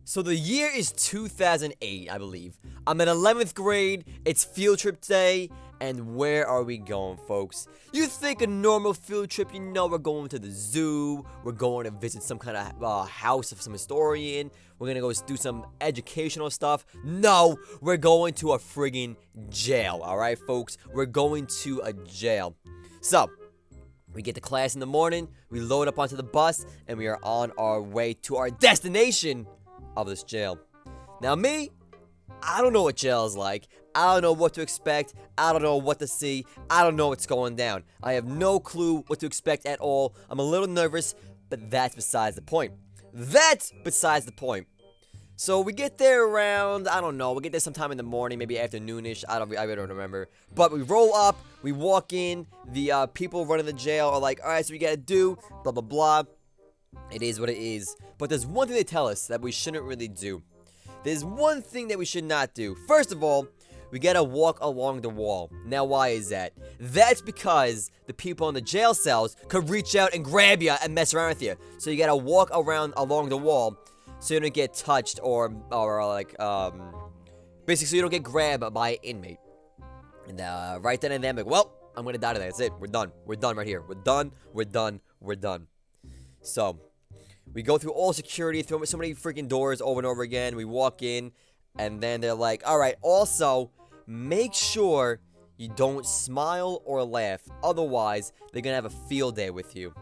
So the year is 2008, I believe. I'm in 11th grade, it's field trip day, and where are we going, folks? You think a normal field trip, we're going to the zoo, we're going to visit some kind of house of some historian, we're gonna go do some educational stuff. No, we're going to a friggin' jail, alright, folks? We're going to a jail. So, we get to class in the morning, we load up onto the bus, and we are on our way to our destination of this jail. Now me, I don't know what jail is like. I don't know what to expect. I don't know what to see. I don't know what's going down. I have no clue what to expect at all. I'm a little nervous, but that's besides the point. That's besides the point. So we get there around, I don't know, we get there sometime in the morning, maybe afternoonish, I really don't remember. But we roll up, we walk in, the people running the jail are like, alright, so we gotta do, blah blah blah. It is what it is. But there's one thing they tell us that we shouldn't really do. There's one thing that we should not do. First of all, we gotta walk along the wall. Now, why is that? That's because the people in the jail cells could reach out and grab you and mess around with you. So you gotta walk along the wall so you don't get touched or basically so you don't get grabbed by an inmate. And right then and there, I'm like, well, I'm gonna die today. That's it. We're done. We're done right here. We're done. We're done. We're done. So, we go through all security, through so many freaking doors over and over again. We walk in, and then they're like, alright, also, make sure you don't smile or laugh. Otherwise, they're gonna have a field day with you.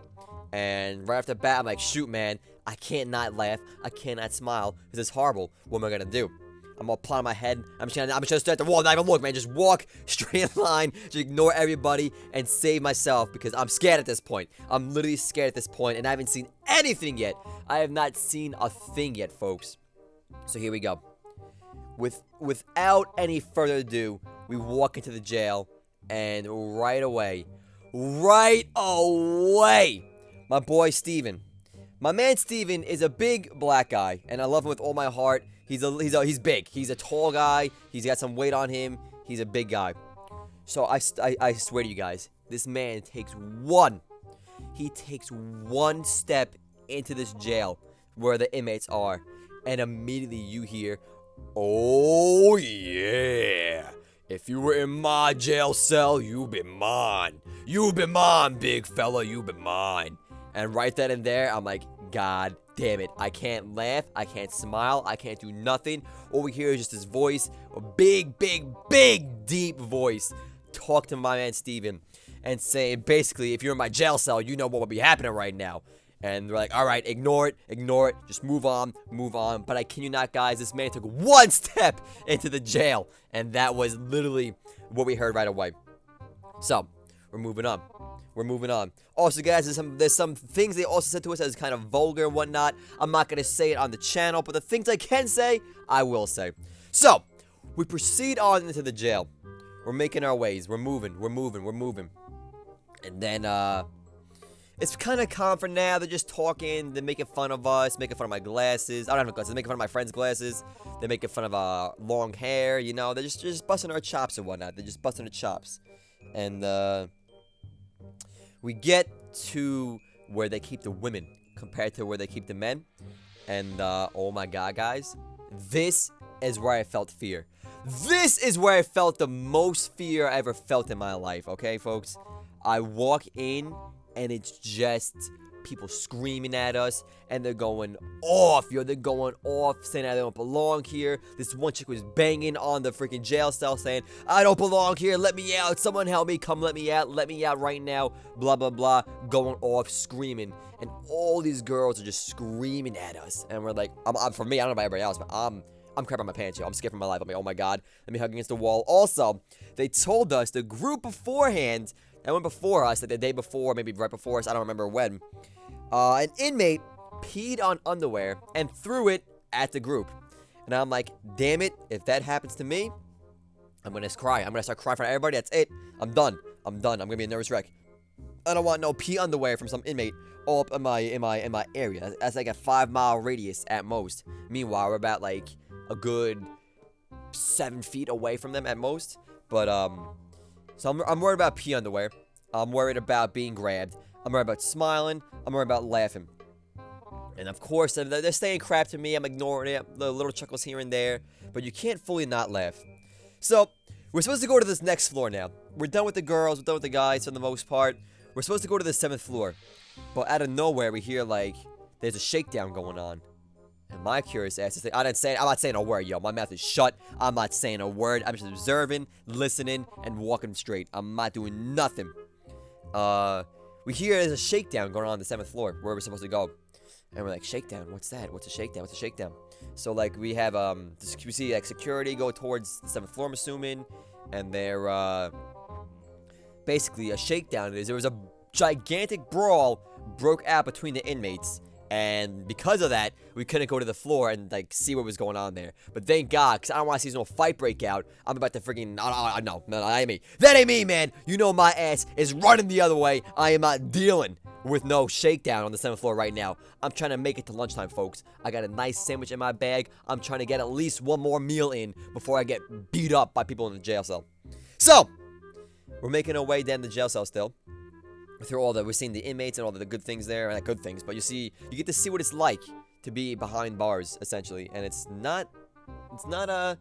And right off the bat, I'm like, shoot, man, I can't not laugh. I cannot smile. This is horrible. What am I gonna do? I'm gonna apply my head. I'm just gonna stare at the wall, not even look, man. Just walk straight in line, just ignore everybody, and save myself because I'm scared at this point. I'm literally scared at this point, and I haven't seen anything yet. I have not seen a thing yet, folks. So here we go. Without any further ado, we walk into the jail, and right away, my boy Steven. My man Steven is a big black guy, and I love him with all my heart. He's big. He's a tall guy. He's got some weight on him. He's a big guy. So I swear to you guys, this man takes one step into this jail where the inmates are, and immediately you hear, "Oh yeah, if you were in my jail cell, you be mine. You be mine, big fella. You be mine." And right then and there, I'm like, God damn it. I can't laugh. I can't smile. I can't do nothing. All we hear is just his voice. A big, deep voice. Talk to my man Steven. And saying, basically, if you're in my jail cell, you know what would be happening right now. And they're like, alright, ignore it. Just move on. But I kid you not, guys. This man took one step into the jail. And that was literally what we heard right away. So, we're moving on. Also, guys, there's some things they also said to us as kind of vulgar and whatnot. I'm not going to say it on the channel, but the things I can say, I will say. So, we proceed on into the jail. We're making our ways. We're moving. And then, it's kind of calm for now. They're just talking. They're making fun of us, making fun of my glasses. I don't have glasses. They're making fun of my friend's glasses. They're making fun of long hair, They're just busting our chops and whatnot. They're just busting the chops. And, we get to where they keep the women compared to where they keep the men. And, oh my god, guys. This is where I felt fear. This is where I felt the most fear I ever felt in my life, okay, folks? I walk in, and it's just people screaming at us, and they're going off, they're going off, saying I don't belong here. This one chick was banging on the freaking jail cell saying, I don't belong here, let me out, someone help me, come let me out right now, blah, blah, blah, going off, screaming, and all these girls are just screaming at us, and we're like, for me, I don't know about everybody else, but I'm crapping my pants, I'm scared for my life. I'm like, oh my god, let me hug against the wall. Also, they told us, the group beforehand, that went before us, like the day before, maybe right before us, I don't remember when, an inmate peed on underwear and threw it at the group. And I'm like, damn it, if that happens to me, I'm gonna cry. I'm gonna start crying for everybody. That's it. I'm done. I'm gonna be a nervous wreck. I don't want no pee underwear from some inmate all up in my area. That's like a 5-mile radius at most. Meanwhile, we're about like a good 7 feet away from them at most. But so I'm worried about pee underwear. I'm worried about being grabbed. I'm worried about smiling. I'm worried about laughing. And of course, they're saying crap to me. I'm ignoring it. The little chuckles here and there. But you can't fully not laugh. So, we're supposed to go to this next floor now. We're done with the girls. We're done with the guys for the most part. We're supposed to go to the 7th floor. But out of nowhere, we hear, like, there's a shakedown going on. And my curious ass is I'm not saying a word, yo. My mouth is shut. I'm not saying a word. I'm just observing, listening, and walking straight. I'm not doing nothing. We hear there's a shakedown going on the 7th floor, where we're supposed to go. And we're like, shakedown? What's that? What's a shakedown? What's a shakedown? So, like, we have, we see, like, security go towards the 7th floor, I'm assuming. And they're, basically, a shakedown is there was a gigantic brawl broke out between the inmates. And because of that, we couldn't go to the floor and, like, see what was going on there. But thank God, because I don't want to see no fight break out. I'm about to freaking... No, that ain't me. That ain't me, man. You know my ass is running the other way. I am not dealing with no shakedown on the 7th floor right now. I'm trying to make it to lunchtime, folks. I got a nice sandwich in my bag. I'm trying to get at least one more meal in before I get beat up by people in the jail cell. So, we're making our way down the jail cell still. Through all we're seeing the inmates and all the good things there, not good things, but you get to see what it's like to be behind bars, essentially, and it's not a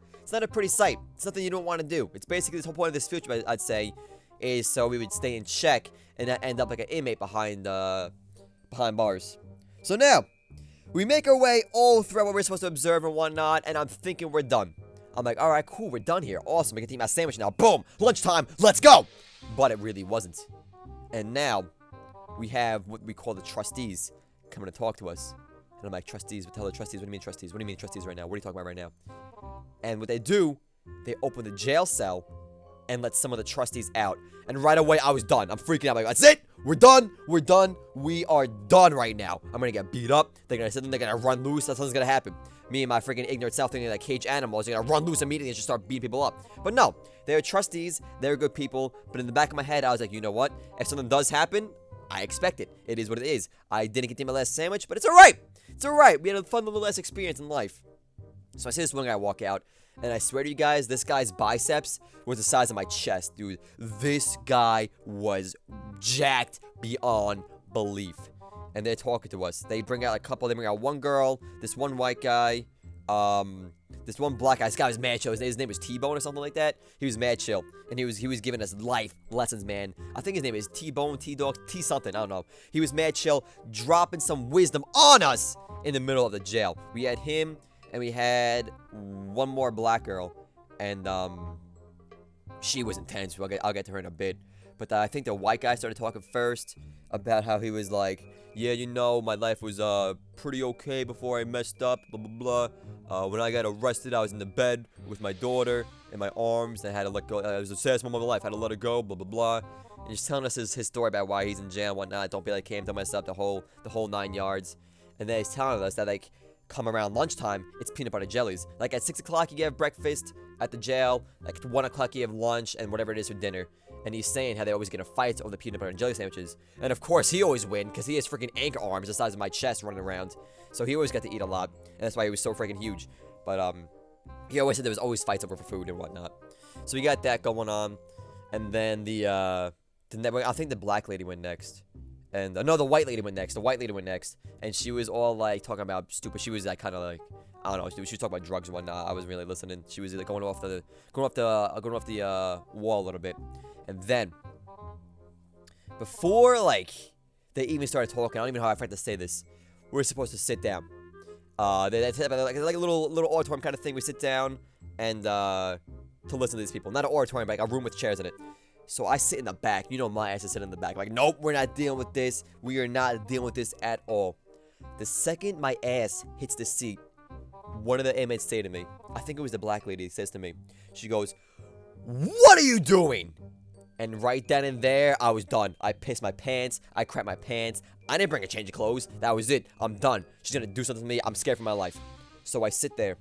pretty sight. It's nothing you don't want to do. It's basically this whole point of this future, I'd say, is so we would stay in check and not end up like an inmate behind bars. So now, we make our way all throughout what we're supposed to observe and whatnot, and I'm thinking we're done. I'm like, all right, cool, we're done here. Awesome, I get to eat my sandwich now. Boom, lunchtime, let's go. But it really wasn't. And now, we have what we call the trustees coming to talk to us. And I'm like, trustees? What the hell are trustees? What do you mean trustees? What do you mean trustees right now? What are you talking about right now? And what they do, they open the jail cell and let some of the trustees out. And right away, I was done. I'm freaking out. I'm like, that's it. We're done. We're done. We are done right now. I'm going to get beat up. They're going to run loose. That's what's going to happen. Me and my freaking ignorant self thinking like cage animals are going to run loose immediately and just start beating people up. But no, they're trustees. They're good people. But in the back of my head, I was like, you know what? If something does happen, I expect it. It is what it is. I didn't get to eat my last sandwich, but it's all right. It's all right. We had a fun little last experience in life. So I see this one guy walk out, and I swear to you guys, this guy's biceps was the size of my chest, dude. This guy was jacked beyond belief. And they're talking to us. They bring out a couple. They bring out one girl, this one white guy, this one black guy. This guy was mad chill. His name was T-Bone or something like that. He was mad chill, and he was giving us life lessons, man. I think his name is T-Bone, T-Dog, T-something. I don't know. He was mad chill, dropping some wisdom on us in the middle of the jail. We had him, and we had one more black girl, and she was intense. I'll get to her in a bit. But I think the white guy started talking first about how he was like, yeah, you know, my life was pretty okay before I messed up, blah, blah, blah. When I got arrested, I was in the bed with my daughter in my arms. I had to let go. It was the saddest moment of my life. I had to let her go, blah, blah, blah. And he's telling us his story about why he's in jail and whatnot. Don't be like him, don't mess up, the whole 9 yards. And then he's telling us that, like, come around lunchtime, it's peanut butter jellies. Like, at 6 o'clock, you have breakfast at the jail. Like, at 1 o'clock, you have lunch and whatever it is for dinner. And he's saying how they always get in fights over the peanut butter and jelly sandwiches. And of course, he always win because he has freaking anchor arms the size of my chest running around. So he always got to eat a lot. And that's why he was so freaking huge. But he always said there was always fights over for food and whatnot. So we got that going on. And then I think the black lady went next. And no, the white lady went next. The white lady went next. And she was all like talking about stupid. She was like kind of like, I don't know. She was talking about drugs and whatnot. I wasn't really listening. She was like going off the wall a little bit. And then, before, like, they even started talking, I don't even know how I forgot to say this, we're supposed to sit down. They set up like a little auditorium kind of thing. We sit down and, to listen to these people. Not an auditorium, but like a room with chairs in it. So I sit in the back. You know my ass is sitting in the back. Like, nope, we're not dealing with this. We are not dealing with this at all. The second my ass hits the seat, one of the inmates say to me, I think it was the black lady, says to me, she goes, "What are you doing?" And right then and there, I was done. I pissed my pants. I crapped my pants. I didn't bring a change of clothes. That was it. I'm done. She's gonna do something to me. I'm scared for my life. So I sit there.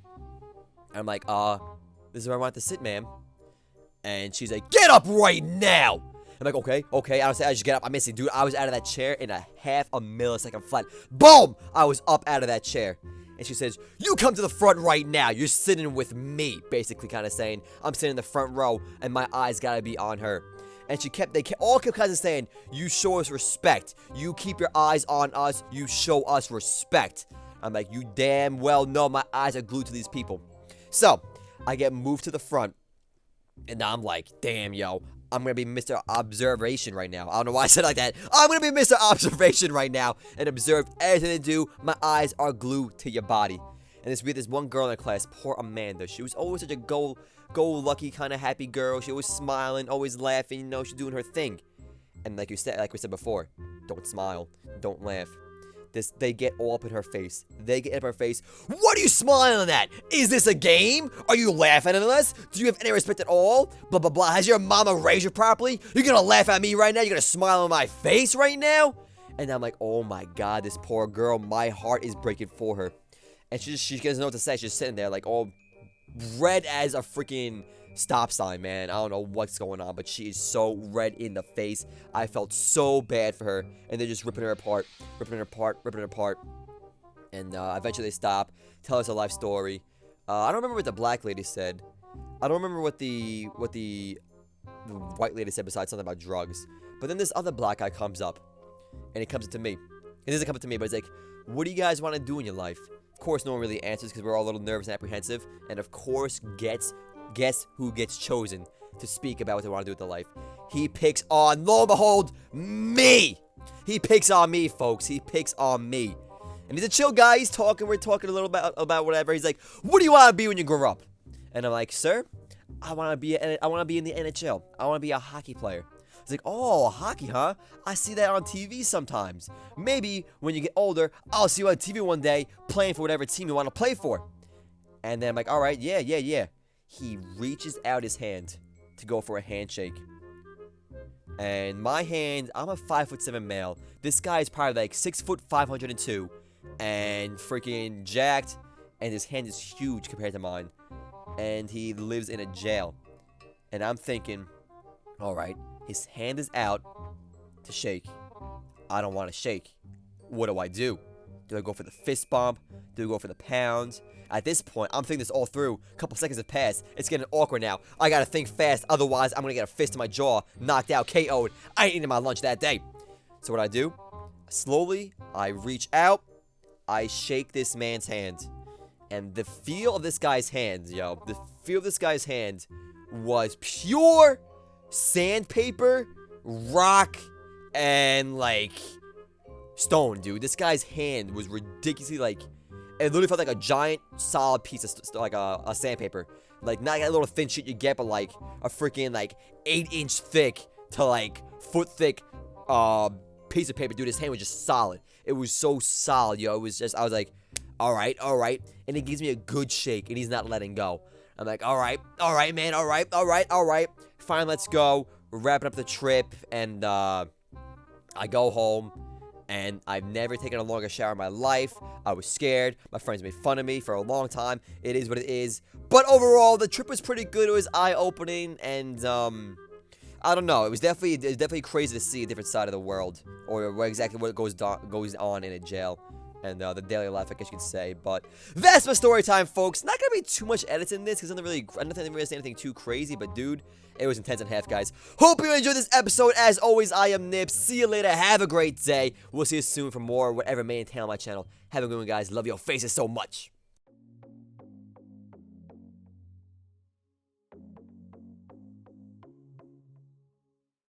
I'm like, this is where I want to sit, ma'am. And she's like, get up right now. I'm like, okay. I just get up. I'm missing. Dude, I was out of that chair in a half a millisecond flat. Boom! I was up out of that chair. And she says, you come to the front right now. You're sitting with me. Basically kind of saying, I'm sitting in the front row and my eyes gotta be on her. And they all kept kind of saying, you show us respect. You keep your eyes on us. You show us respect. I'm like, you damn well know my eyes are glued to these people. So, I get moved to the front. And I'm like, damn, yo, I'm going to be Mr. Observation right now. I don't know why I said it like that. I'm going to be Mr. Observation right now and observe everything they do. My eyes are glued to your body. And we had this one girl in the class, poor Amanda. She was always such a go-lucky kind of happy girl. She always smiling, always laughing, you know, she's doing her thing. And like we said before, don't smile, don't laugh. They get all up in her face. They get up in her face. What are you smiling at? Is this a game? Are you laughing at us? Do you have any respect at all? Blah, blah, blah. Has your mama raised you properly? You're gonna laugh at me right now? You're gonna smile on my face right now? And I'm like, oh my God, this poor girl. My heart is breaking for her. And she doesn't know what to say. She's just sitting there like all red as a freaking stop sign, man. I don't know what's going on, but she is so red in the face. I felt so bad for her. And they're just ripping her apart. And eventually they stop, tell us a life story. I don't remember what the black lady said. I don't remember what the white lady said besides something about drugs. But then this other black guy comes up. And he comes up to me. He doesn't come up to me, but he's like, what do you guys want to do in your life? Of course, no one really answers because we're all a little nervous and apprehensive. And of course, guess who gets chosen to speak about what they want to do with their life? He picks on, lo and behold, me! He picks on me, folks. He picks on me. And he's a chill guy. He's talking. We're talking a little bit about whatever. He's like, what do you want to be when you grow up? And I'm like, sir, I want to be in the NHL. I want to be a hockey player. He's like, oh, hockey, huh? I see that on TV sometimes. Maybe when you get older, I'll see you on TV one day playing for whatever team you want to play for. And then I'm like, all right, yeah. He reaches out his hand to go for a handshake. And my hand, I'm a 5'7" male. This guy is probably like 6 foot 502 and freaking jacked. And his hand is huge compared to mine. And he lives in a jail. And I'm thinking, all right, his hand is out to shake. I don't want to shake. What do? Do I go for the fist bump? Do I go for the pound? At this point, I'm thinking this all through. A couple seconds have passed. It's getting awkward now. I gotta think fast, otherwise I'm gonna get a fist in my jaw, knocked out, KO'd. I ain't eating my lunch that day. So what I do? Slowly, I reach out. I shake this man's hand. And the feel of this guy's hand, yo, the feel of this guy's hand was pure sandpaper, rock, and like stone, dude. This guy's hand was ridiculously like, it literally felt like a giant solid piece of like a sandpaper. Like not like a little thin shit you get, but like a freaking like 8-inch thick to like foot thick piece of paper. Dude, his hand was just solid. It was so solid, yo. It was just, I was like, all right. And he gives me a good shake and he's not letting go. I'm like, all right, man, all right. Fine, let's go. We're wrapping up the trip, and I go home, and I've never taken a longer shower in my life. I was scared. My friends made fun of me for a long time. It is what it is. But overall, the trip was pretty good. It was eye-opening, and I don't know. It was definitely crazy to see a different side of the world, or exactly what goes on in a jail. And the daily life, I guess you could say. But that's my story time, folks. Not gonna be too much editing this because I don't think really say anything too crazy. But dude, it was intense and half, guys. Hope you enjoyed this episode. As always, I am Nibs. See you later. Have a great day. We'll see you soon for more whatever may entail on my channel. Have a good one, guys. Love your faces so much.